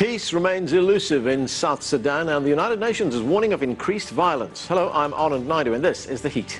Peace remains elusive in South Sudan, and the United Nations is warning of increased violence. Hello, I'm Anand Naidu, and this is The Heat.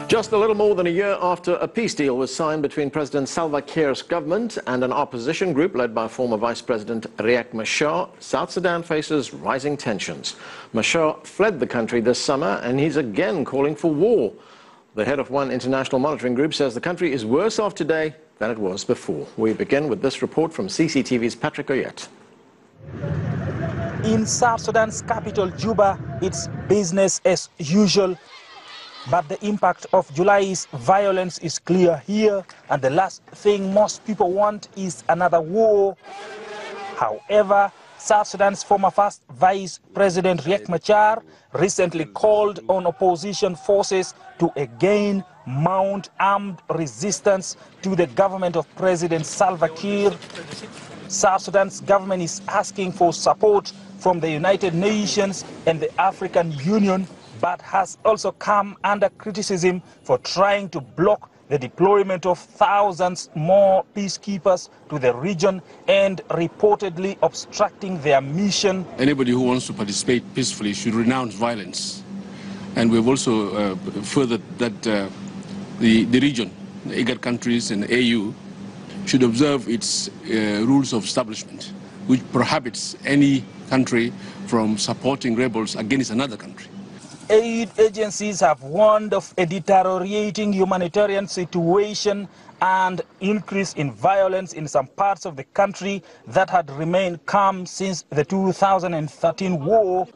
Just a little more than a year after a peace deal was signed between President Salva Kiir's government and an opposition group led by former Vice President Riek Machar, South Sudan faces rising tensions. Machar fled the country this summer, and he's again calling for war. The head of one international monitoring group says the country is worse off today than it was before. We begin with this report from CCTV's Patrick Oyet. In South Sudan's capital, Juba, it's business as usual. But the impact of July's violence is clear here, and the last thing most people want is another war. However, South Sudan's former first Vice President Riek Machar recently called on opposition forces to again mount armed resistance to the government of President Salva Kiir. South Sudan's government is asking for support from the United Nations and the African Union, but has also come under criticism for trying to block the deployment of thousands more peacekeepers to the region and reportedly obstructing their mission. Anybody who wants to participate peacefully should renounce violence. And we've also furthered that the region, the IGAD countries and the AU, should observe its rules of establishment, which prohibits any country from supporting rebels against another country. Aid agencies have warned of a deteriorating humanitarian situation and increase in violence in some parts of the country that had remained calm since the 2013 war.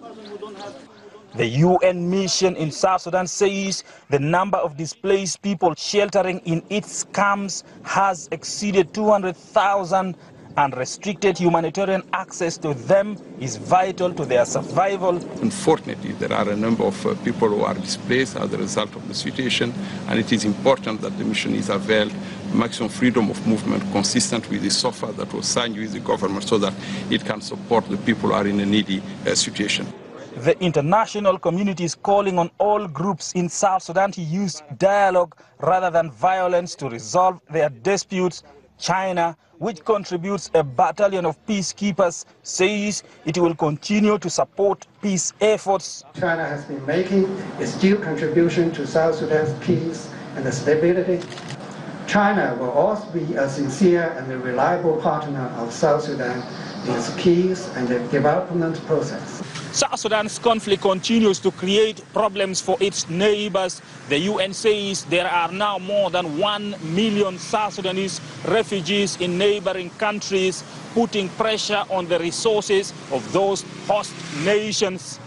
The UN mission in South Sudan says the number of displaced people sheltering in its camps has exceeded 200,000, and restricted humanitarian access to them is vital to their survival. Unfortunately, there are a number of people who are displaced as a result of the situation, and it is important that the mission is availed maximum freedom of movement consistent with the SOFA that was signed with the government so that it can support the people who are in a needy situation. The international community is calling on all groups in South Sudan to use dialogue rather than violence to resolve their disputes. China, which contributes a battalion of peacekeepers, says it will continue to support peace efforts. China has been making its due contribution to South Sudan's peace and stability. China will also be a sincere and a reliable partner of South Sudan in its peace and the development process. South Sudan's conflict continues to create problems for its neighbors. The UN says there are now more than 1 million South Sudanese refugees in neighboring countries, putting pressure on the resources of those host nations.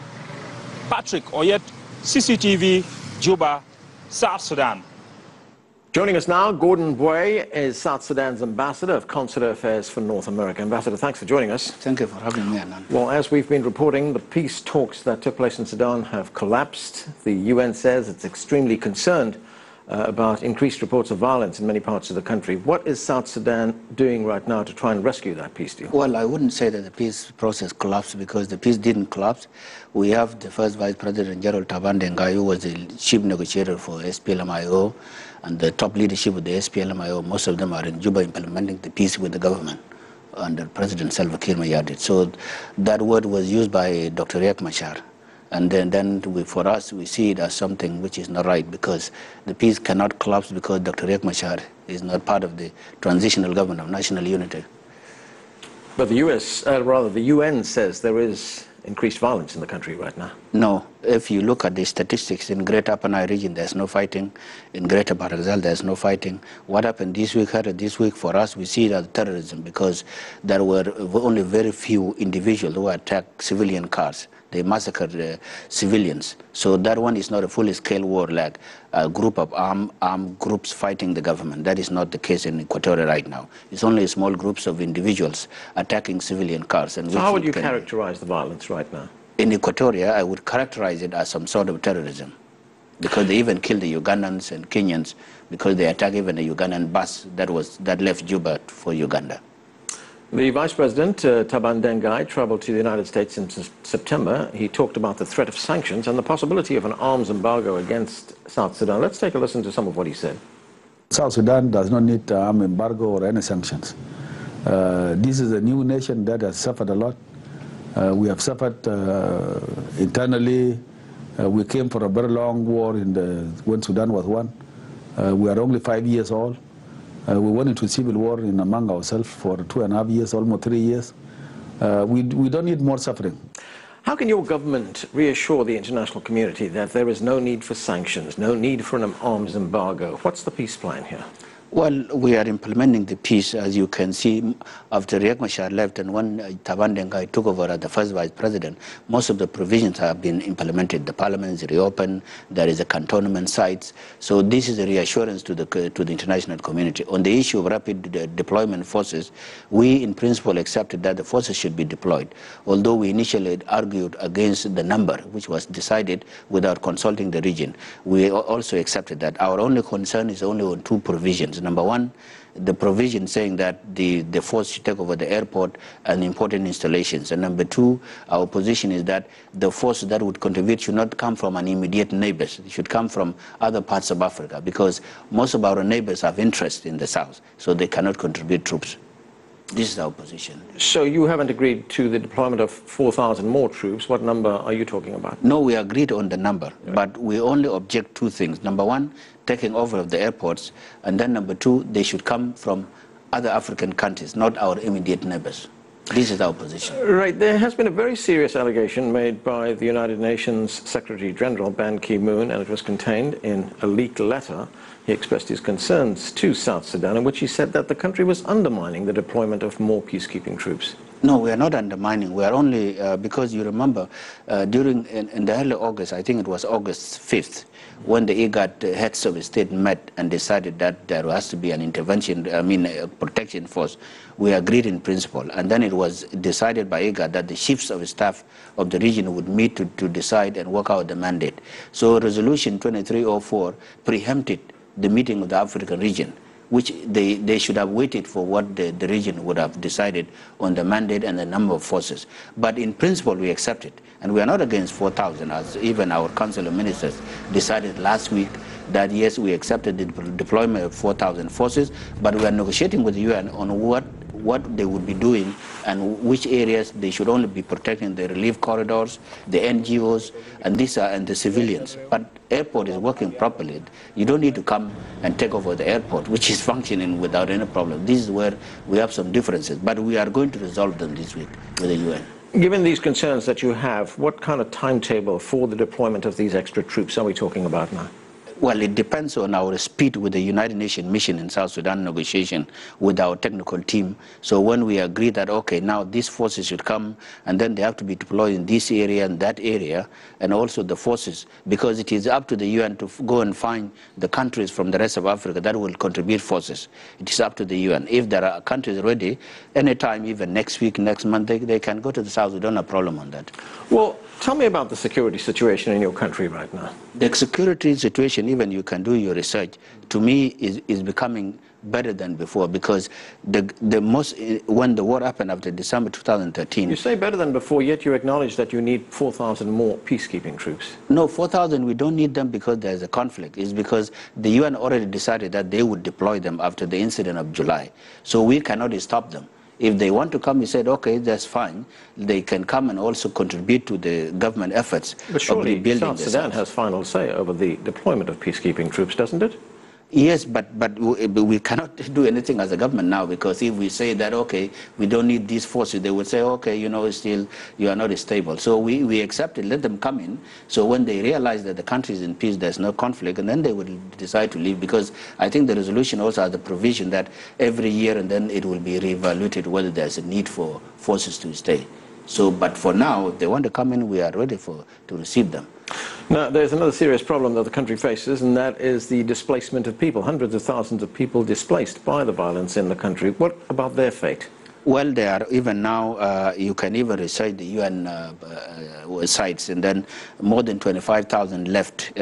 Patrick Oyet, CCTV, Juba, South Sudan. Joining us now, Gordon Bui is South Sudan's Ambassador of Consular Affairs for North America. Ambassador, thanks for joining us. Thank you for having me, Anand. Well, as we've been reporting, the peace talks that took place in Sudan have collapsed. The UN says it's extremely concerned about increased reports of violence in many parts of the country. What is South Sudan doing right now to try and rescue that peace deal? Well, I wouldn't say that the peace process collapsed because the peace didn't collapse. We have the first Vice President, Gerald Taban Dengai, who was the chief negotiator for SPLM-IO, and the top leadership of the SPLM-IO, most of them are in Juba implementing the peace with the government under President Salva Kiir Mayardit. So that word was used by Dr. Riek Machar. And then for us, we see it as something which is not right because the peace cannot collapse because Dr. Riek Machar is not part of the transitional government of national unity. But the UN says there is increased violence in the country right now. No. If you look at the statistics, in Greater Upper Nile region, there's no fighting. In Greater Bahr el Ghazal, there's no fighting. What happened this week for us, we see it as terrorism because there were only very few individuals who attacked civilian cars. They massacred civilians. So that one is not a full-scale war like a group of armed groups fighting the government. That is not the case in Equatoria right now. It's only small groups of individuals attacking civilian cars. And so how would you characterize the violence right now? In Equatoria, I would characterize it as some sort of terrorism because they even killed the Ugandans and Kenyans because they attacked even a Ugandan bus that left Juba for Uganda. The Vice President, Taban Dengai, traveled to the United States in September. He talked about the threat of sanctions and the possibility of an arms embargo against South Sudan. Let's take a listen to some of what he said. South Sudan does not need an arms embargo or any sanctions. This is a new nation that has suffered a lot. We have suffered internally. We came from a very long war when Sudan was won. We are only 5 years old. We went into civil war among ourselves for 2.5 years, almost 3 years. We don't need more suffering. How can your government reassure the international community that there is no need for sanctions, no need for an arms embargo? What's the peace plan here? Well, we are implementing the peace, as you can see, after Riek Machar left and when Taban Dengai took over as the first vice president, most of the provisions have been implemented. The parliament is reopened, there is a cantonment sites. So this is a reassurance to the international community. On the issue of rapid deployment forces, we in principle accepted that the forces should be deployed, although we initially argued against the number, which was decided without consulting the region. We also accepted that. Our only concern is only on two provisions. Number one, the provision saying that the force should take over the airport and important installations. And number two, our position is that the force that would contribute should not come from an immediate neighbors. It should come from other parts of Africa, because most of our neighbors have interest in the south, so they cannot contribute troops. This is our position. So you haven't agreed to the deployment of 4,000 more troops. What number are you talking about? No, we agreed on the number, but we only object two things. Number one, taking over of the airports, and then number two, they should come from other African countries, not our immediate neighbors. This is our position. Right. There has been a very serious allegation made by the United Nations Secretary General Ban Ki-moon, and it was contained in a leaked letter. He expressed his concerns to South Sudan, in which he said that the country was undermining the deployment of more peacekeeping troops. No, we are not undermining. We are only, because you remember, in the early August, I think it was August 5th, when the IGAD heads of state met and decided that there has to be an intervention, a protection force, we agreed in principle. And then it was decided by IGAD that the chiefs of staff of the region would meet to decide and work out the mandate. So Resolution 2304 preempted the meeting of the African region, which they should have waited for what the region would have decided on the mandate and the number of forces. But in principle, we accept it. And we are not against 4,000, as even our Council of Ministers decided last week that, yes, we accepted the deployment of 4,000 forces, but we are negotiating with the UN on what they would be doing and which areas they should only be protecting, the relief corridors, the NGOs, and the civilians. But airport is working properly. You don't need to come and take over the airport, which is functioning without any problem. This is where we have some differences, but we are going to resolve them this week with the UN. Given these concerns that you have, what kind of timetable for the deployment of these extra troops are we talking about now? Well, it depends on our speed with the United Nations mission in South Sudan negotiation with our technical team. So when we agree that, okay, now these forces should come, and then they have to be deployed in this area and that area, and also the forces, because it is up to the UN to go and find the countries from the rest of Africa that will contribute forces. It is up to the UN. If there are countries ready, anytime, even next week, next month, they can go to the south. We don't have a problem on that. Well, tell me about the security situation in your country right now. The security situation, even you can do your research, to me is becoming better than before, because when the war happened after December 2013... You say better than before, yet you acknowledge that you need 4,000 more peacekeeping troops. No, 4,000, we don't need them because there's a conflict. It's because the UN already decided that they would deploy them after the incident of July. So we cannot stop them. If they want to come, we said, okay, that's fine. They can come and also contribute to the government efforts of rebuilding. South Sudan has final say over the deployment of peacekeeping troops, doesn't it? Yes, but we cannot do anything as a government now, because if we say that, okay, we don't need these forces, they would say, okay, you know, still you are not stable. So we accept it, let them come in. So when they realize that the country is in peace, there's no conflict, and then they will decide to leave, because I think the resolution also has the provision that every year and then it will be reevaluated whether there's a need for forces to stay. So, but for now, if they want to come in, we are ready to receive them. Now, there's another serious problem that the country faces, and that is the displacement of people. Hundreds of thousands of people displaced by the violence in the country. What about their fate? Well, they are even now, you can even research the UN sites, and then more than 25,000 left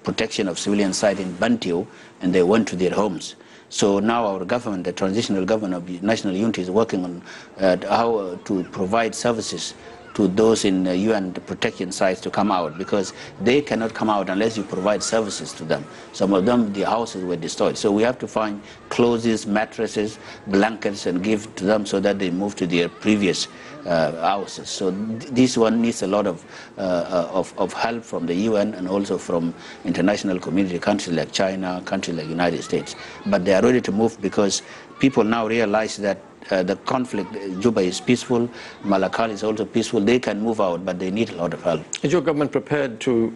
protection of civilian site in Bantu, and they went to their homes. So now our government, the transitional government of national unity, is working on how to provide services to those in UN protection sites to come out, because they cannot come out unless you provide services to them. Some of them, the houses were destroyed. So we have to find clothes, mattresses, blankets, and give to them so that they move to their previous houses. So this one needs a lot of help from the UN and also from international community, countries like China, countries like United States. But they are ready to move because people now realize that the conflict, Juba is peaceful, Malakal is also peaceful. They can move out, but they need a lot of help. Is your government prepared to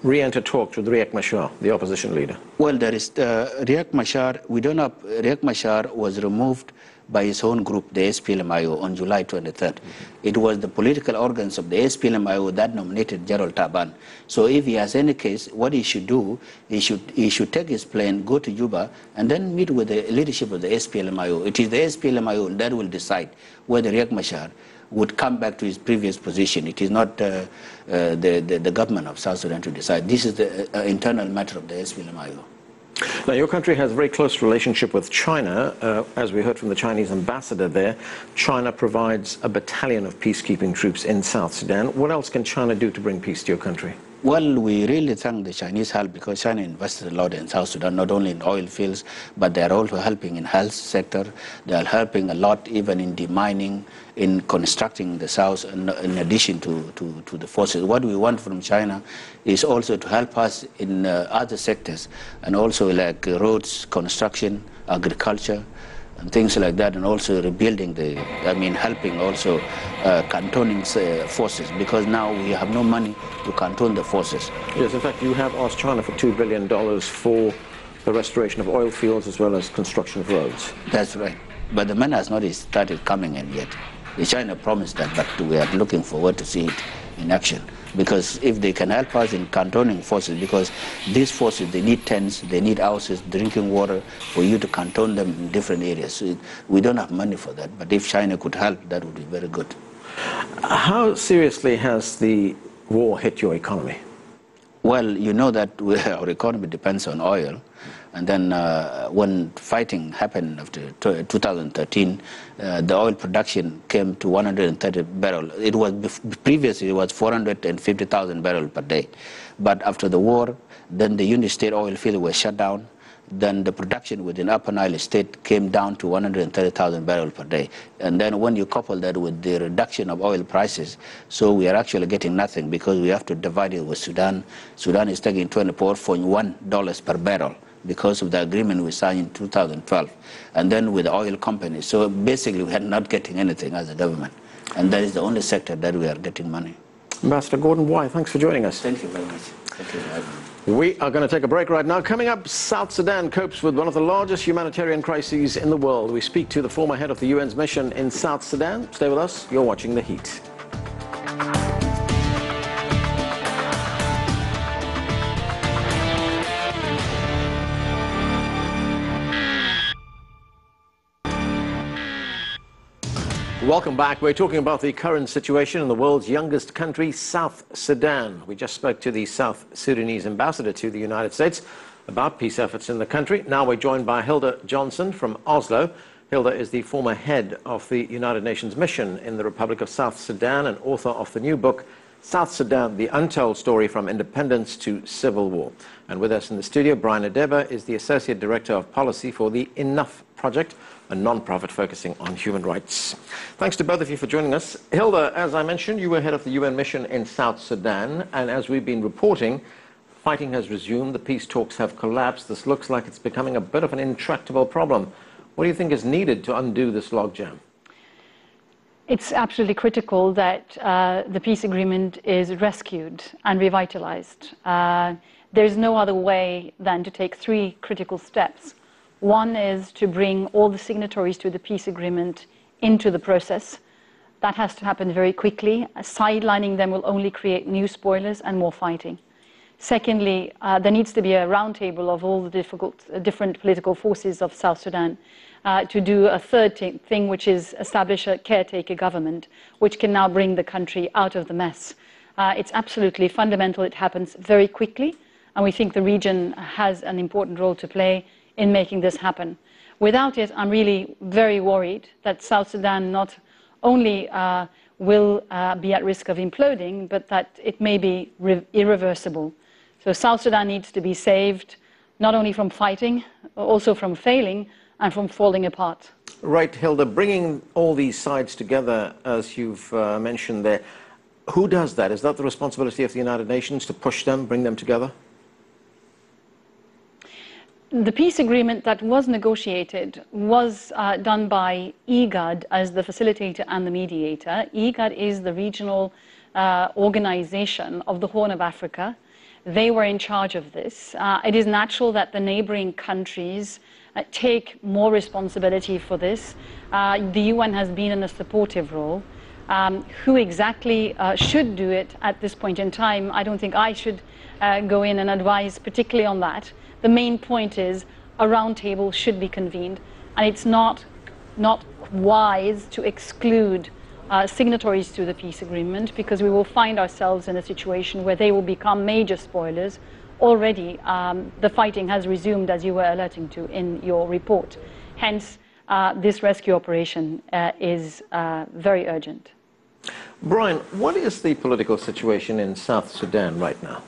re-enter talks with Riek Machar, the opposition leader? Well, there is Riek Machar. We don't have. Riek Machar was removed by his own group, the SPLM-IO, on July 23rd. It was the political organs of the SPLM-IO that nominated Gerald Taban. So if he has any case, what he should do, he should take his plane, go to Juba, and then meet with the leadership of the SPLM-IO. It is the SPLM-IO that will decide whether Riek Machar would come back to his previous position. It is not the government of South Sudan to decide. This is the internal matter of the SPLM-IO. Now, your country has a very close relationship with China. As we heard from the Chinese ambassador there, China provides a battalion of peacekeeping troops in South Sudan. What else can China do to bring peace to your country? Well, we really thank the Chinese help because China invested a lot in South Sudan, not only in oil fields, but they are also helping in health sector. They are helping a lot even in demining, in constructing the South, in addition to the forces. What we want from China is also to help us in other sectors, and also like roads, construction, agriculture, and things like that, and also rebuilding helping also cantonning forces, because now we have no money to canton the forces. Yes, in fact, you have asked China for $2 billion for the restoration of oil fields as well as construction of roads. That's right. But the money has not started coming in yet. The China promised that, but we are looking forward to see it in action. Because if they can help us in cantonning forces, because these forces, they need tents, they need houses, drinking water, for you to canton them in different areas. So we don't have money for that, but if China could help, that would be very good. How seriously has the war hit your economy? Well, you know that our economy depends on oil. And then when fighting happened after 2013, the oil production came to 130 barrels. It was previously it was 450,000 barrels per day. But after the war, then the Unity State oil field was shut down. Then the production within Upper Nile State came down to 130,000 barrels per day. And then when you couple that with the reduction of oil prices, so we are actually getting nothing because we have to divide it with Sudan. Sudan is taking $24.1 per barrel, because of the agreement we signed in 2012, and then with the oil companies. So basically we are not getting anything as a government, and that is the only sector that we are getting money. Ambassador Gordon Why, thanks for joining us. Thank you very much. Thank you for having me. We are going to take a break right now. Coming up, South Sudan copes with one of the largest humanitarian crises in the world. We speak to the former head of the UN's mission in South Sudan. Stay with us. You're watching The Heat. Welcome back. We're talking about the current situation in the world's youngest country, South Sudan. We just spoke to the South Sudanese ambassador to the United States about peace efforts in the country. Now we're joined by Hilda Johnson from Oslo. Hilda is the former head of the United Nations mission in the Republic of South Sudan and author of the new book, South Sudan, The Untold Story from Independence to Civil War. And with us in the studio, Brian Adeba is the Associate Director of Policy for the Enough Project, a non-profit focusing on human rights. Thanks to both of you for joining us. Hilda, as I mentioned, you were head of the UN mission in South Sudan, and as we've been reporting, fighting has resumed, the peace talks have collapsed. This looks like it's becoming a bit of an intractable problem. What do you think is needed to undo this logjam? It's absolutely critical that the peace agreement is rescued and revitalized. There's no other way than to take three critical steps. One is to bring all the signatories to the peace agreement into the process. That has to happen very quickly. Sidelining them will only create new spoilers and more fighting. Secondly, there needs to be a roundtable of all the different political forces of South Sudan to do a third thing, which is establish a caretaker government, which can now bring the country out of the mess. It's absolutely fundamental. It happens very quickly, and we think the region has an important role to play in making this happen. Without it, I'm really very worried that South Sudan not only will be at risk of imploding, but that it may be irreversible. So South Sudan needs to be saved, not only from fighting, also from failing and from falling apart. Right, Hilda, bringing all these sides together, as you've mentioned there, who does that? Is that the responsibility of the United Nations to push them, bring them together? The peace agreement that was negotiated was done by IGAD as the facilitator and the mediator. IGAD is the regional organization of the Horn of Africa. They were in charge of this. It is natural that the neighboring countries take more responsibility for this. The UN has been in a supportive role. Who exactly should do it at this point in time, I don't think I should go in and advise particularly on that. The main point is a roundtable should be convened, and it's not wise to exclude signatories to the peace agreement, because we will find ourselves in a situation where they will become major spoilers. Already the fighting has resumed, as you were alerting to in your report. Hence, this rescue operation is very urgent. Brian, what is the political situation in South Sudan right now?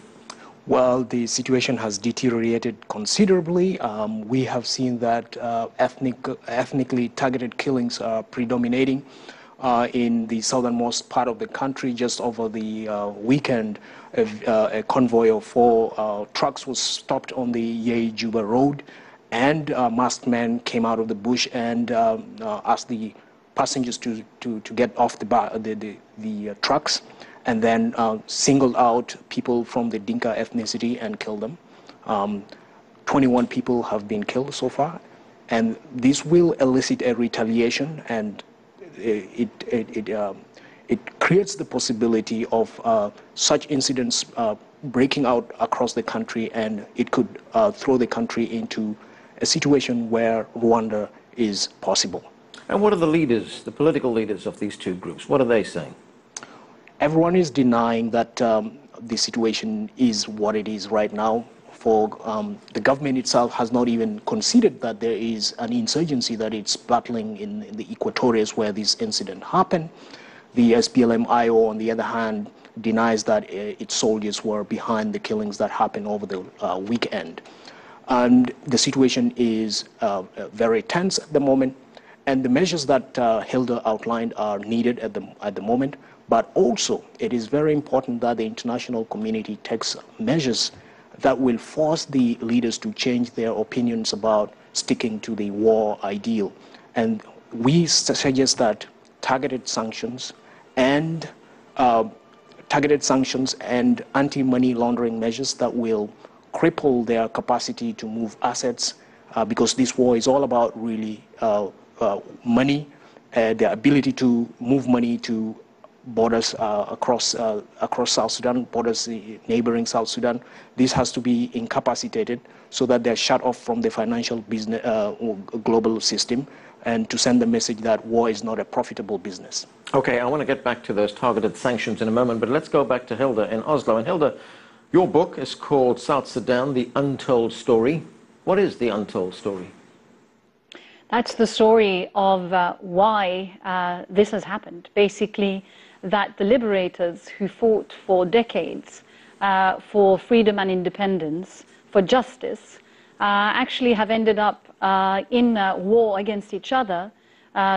Well, the situation has deteriorated considerably. We have seen that ethnically targeted killings are predominating in the southernmost part of the country. Just over the weekend, a convoy of 4 trucks was stopped on the Yei-Juba road, and masked men came out of the bush and asked the passengers to get off the trucks, and then singled out people from the Dinka ethnicity and killed them. 21 people have been killed so far, and this will elicit a retaliation, and it creates the possibility of such incidents breaking out across the country, and it could throw the country into a situation where Rwanda is possible. And what are the leaders, the political leaders of these two groups? What are they saying? Everyone is denying that the situation is what it is right now. For the government itself has not even considered that there is an insurgency that it's battling in the Equatorials where this incident happened. The SPLM-IO, on the other hand, denies that its soldiers were behind the killings that happened over the weekend. And the situation is very tense at the moment, and the measures that Hilda outlined are needed at the moment. But also, it is very important that the international community takes measures that will force the leaders to change their opinions about sticking to the war ideal. And we suggest that targeted sanctions and anti-money laundering measures that will cripple their capacity to move assets, because this war is all about really money, the ability to move money to borders across South Sudan, borders neighboring South Sudan. This has to be incapacitated so that they're shut off from the financial business global system, and to send the message that war is not a profitable business. Okay, I want to get back to those targeted sanctions in a moment, but let's go back to Hilda in Oslo. And Hilda, your book is called South Sudan, The Untold Story. What is the untold story? That's the story of why this has happened. Basically, that the liberators who fought for decades for freedom and independence, for justice, actually have ended up in war against each other,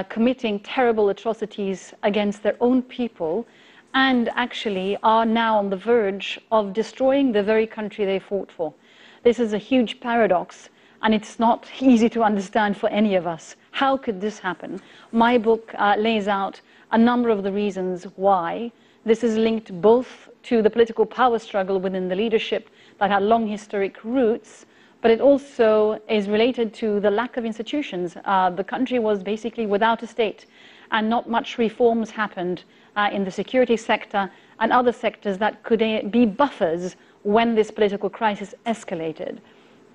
committing terrible atrocities against their own people, and actually are now on the verge of destroying the very country they fought for. This is a huge paradox, and it's not easy to understand for any of us. How could this happen? My book lays out a number of the reasons why. This is linked both to the political power struggle within the leadership that had long historic roots, but it also is related to the lack of institutions. The country was basically without a state, and not much reforms happened in the security sector and other sectors that could be buffers when this political crisis escalated.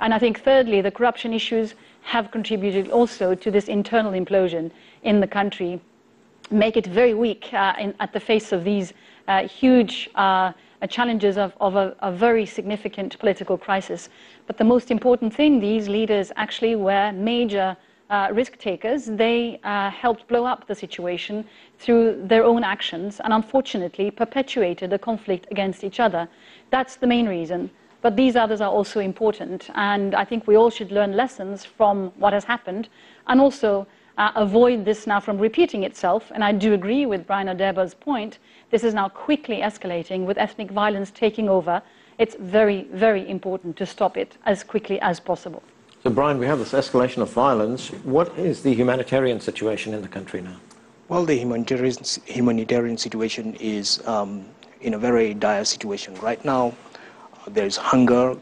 And I think thirdly, the corruption issues have contributed also to this internal implosion in the country, make it very weak at the face of these huge challenges of a very significant political crisis. But the most important thing, these leaders actually were major risk takers. They helped blow up the situation through their own actions and unfortunately perpetuated the conflict against each other. That's the main reason. But these others are also important, and I think we all should learn lessons from what has happened and also avoid this now from repeating itself. And I do agree with Brian Odeba's point. This is now quickly escalating with ethnic violence taking over. It's very, very important to stop it as quickly as possible. So, Brian, we have this escalation of violence. What is the humanitarian situation in the country now? Well, the humanitarian situation is in a very dire situation. Right now, there's hunger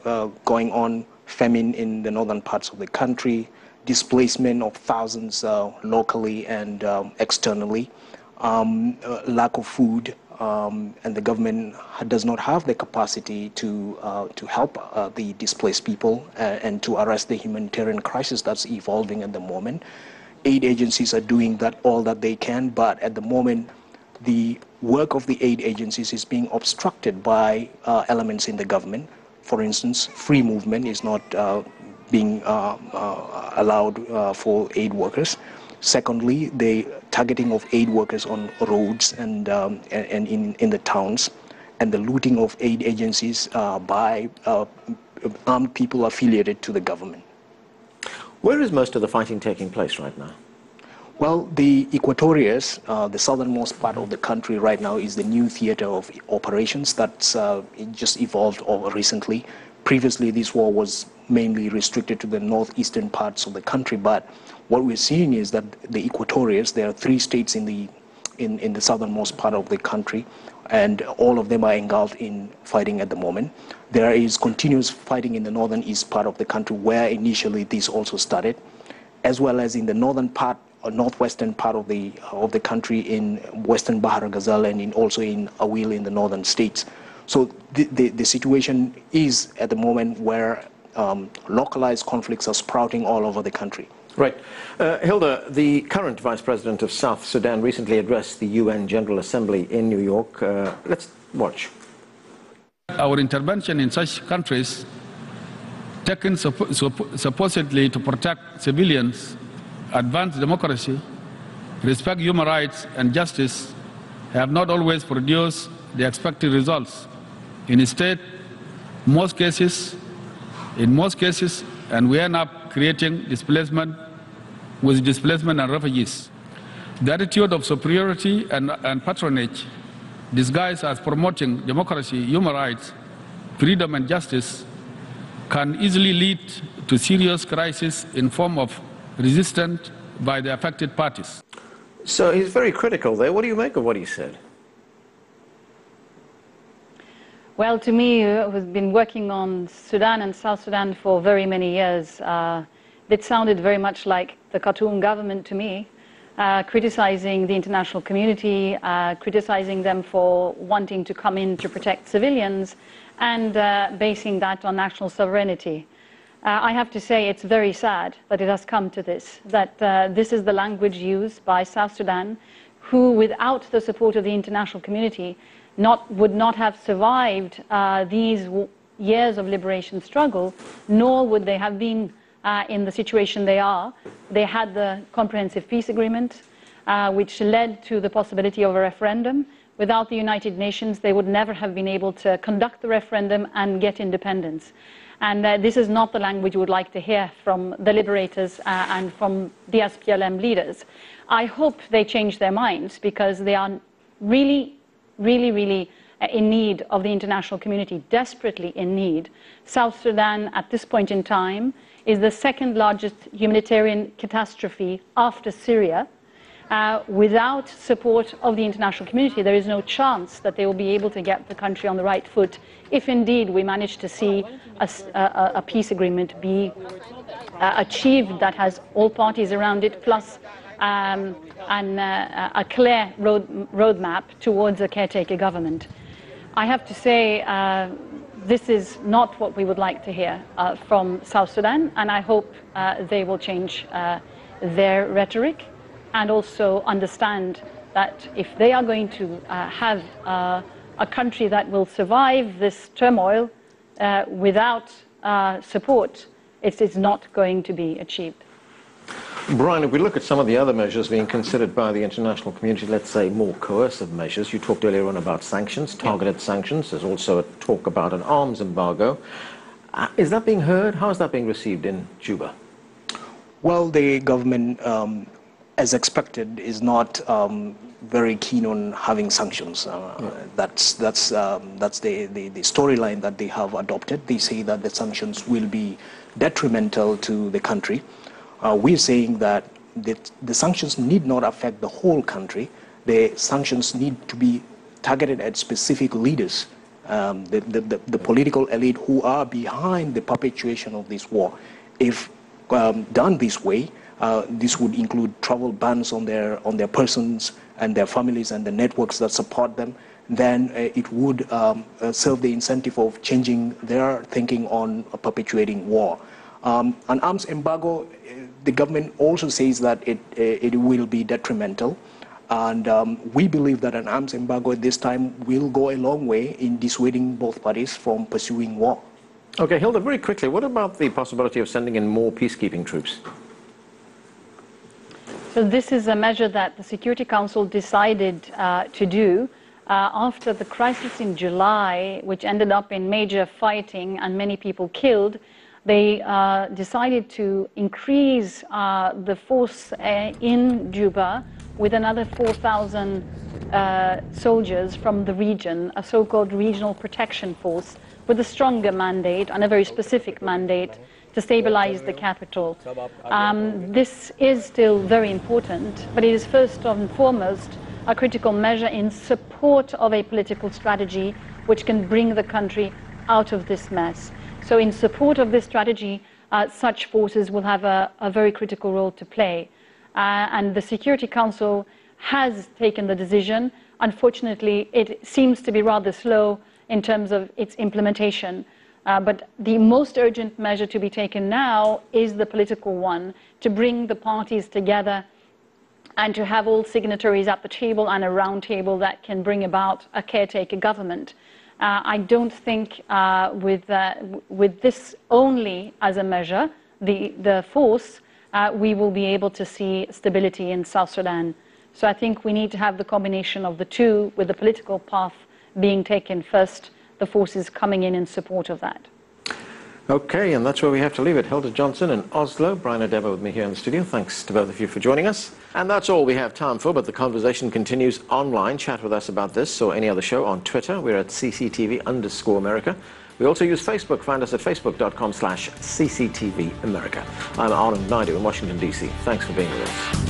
going on, famine in the northern parts of the country, displacement of thousands locally and externally, lack of food, and the government does not have the capacity to help the displaced people and to arrest the humanitarian crisis that's evolving at the moment. Aid agencies are doing all that they can, but at the moment, the work of the aid agencies is being obstructed by elements in the government. For instance, free movement is not being allowed for aid workers. Secondly, the targeting of aid workers on roads and in the towns, and the looting of aid agencies by armed people affiliated to the government. Where is most of the fighting taking place right now? Well, the Equatorias, the southernmost part of the country right now, is the new theater of operations that's just evolved recently. Previously, this war was mainly restricted to the northeastern parts of the country, but what we're seeing is that the Equatorias, there are 3 states in the southernmost part of the country, and all of them are engulfed in fighting at the moment. There is continuous fighting in the northern east part of the country, where initially this also started, as well as in the northern part or northwestern part of the country in western Bahar Ghazal and also in Awil in the northern states. So the situation is at the moment where localized conflicts are sprouting all over the country. Right. Hilda, the current Vice President of South Sudan recently addressed the UN General Assembly in New York. Let's watch. Our intervention in such countries, taken supposedly to protect civilians, advance democracy, respect human rights and justice, have not always produced the expected results. Instead, in most cases, and we end up creating displacement and refugees. The attitude of superiority and patronage, disguised as promoting democracy, human rights, freedom and justice, can easily lead to serious crisis in form of resistance by the affected parties. So he's very critical there. What do you make of what he said? Well, to me, who's been working on Sudan and South Sudan for very many years, it sounded very much like the Khartoum government to me, criticizing the international community, criticizing them for wanting to come in to protect civilians, and basing that on national sovereignty. I have to say it's very sad that it has come to this, that this is the language used by South Sudan, who without the support of the international community would not have survived these years of liberation struggle, nor would they have been in the situation they are. They had the Comprehensive Peace Agreement, which led to the possibility of a referendum. Without the United Nations, they would never have been able to conduct the referendum and get independence. And this is not the language we would like to hear from the liberators and from the SPLM leaders. I hope they change their minds, because they are really in need of the international community, desperately in need. South Sudan, at this point in time, is the second largest humanitarian catastrophe after Syria. Without support of the international community, there is no chance that they will be able to get the country on the right foot, if indeed we manage to see a peace agreement be achieved that has all parties around it, plus a clear roadmap towards a caretaker government. I have to say, this is not what we would like to hear from South Sudan, and I hope they will change their rhetoric and also understand that if they are going to have a country that will survive this turmoil without support, it's not going to be achieved. Brian, if we look at some of the other measures being considered by the international community, let's say more coercive measures, you talked earlier on about sanctions, targeted sanctions. There's also a talk about an arms embargo. Is that being heard? How is that being received in Juba? Well, the government, as expected, is not very keen on having sanctions. That's the storyline that they have adopted. They say that the sanctions will be detrimental to the country. We're saying that the sanctions need not affect the whole country. The sanctions need to be targeted at specific leaders, the political elite who are behind the perpetuation of this war. If done this way, this would include travel bans on their persons and their families and the networks that support them. Then it would serve the incentive of changing their thinking on perpetuating war. An arms embargo, the government also says that it will be detrimental. And we believe that an arms embargo at this time will go a long way in dissuading both parties from pursuing war. Okay, Hilda, very quickly, what about the possibility of sending in more peacekeeping troops? So this is a measure that the Security Council decided to do after the crisis in July, which ended up in major fighting and many people killed. They decided to increase the force in Juba with another 4,000 soldiers from the region, a so-called regional protection force, with a stronger mandate and a very specific mandate to stabilize the capital. This is still very important, but it is first and foremost a critical measure in support of a political strategy which can bring the country out of this mess. So in support of this strategy, such forces will have a very critical role to play. And the Security Council has taken the decision. Unfortunately, it seems to be rather slow in terms of its implementation. But the most urgent measure to be taken now is the political one, to bring the parties together and to have all signatories at the table and a round table that can bring about a caretaker government. I don't think with this only as a measure, the force, we will be able to see stability in South Sudan. So I think we need to have the combination of the two, with the political path being taken first, the forces coming in support of that. Okay, and that's where we have to leave it. Hilda Johnson in Oslo, Brian Adeba with me here in the studio. Thanks to both of you for joining us. And that's all we have time for, but the conversation continues online. Chat with us about this or any other show on Twitter. We're at CCTV_America. We also use Facebook. Find us at facebook.com/CCTV America. I'm Anand Naidu in Washington, D.C. Thanks for being with us.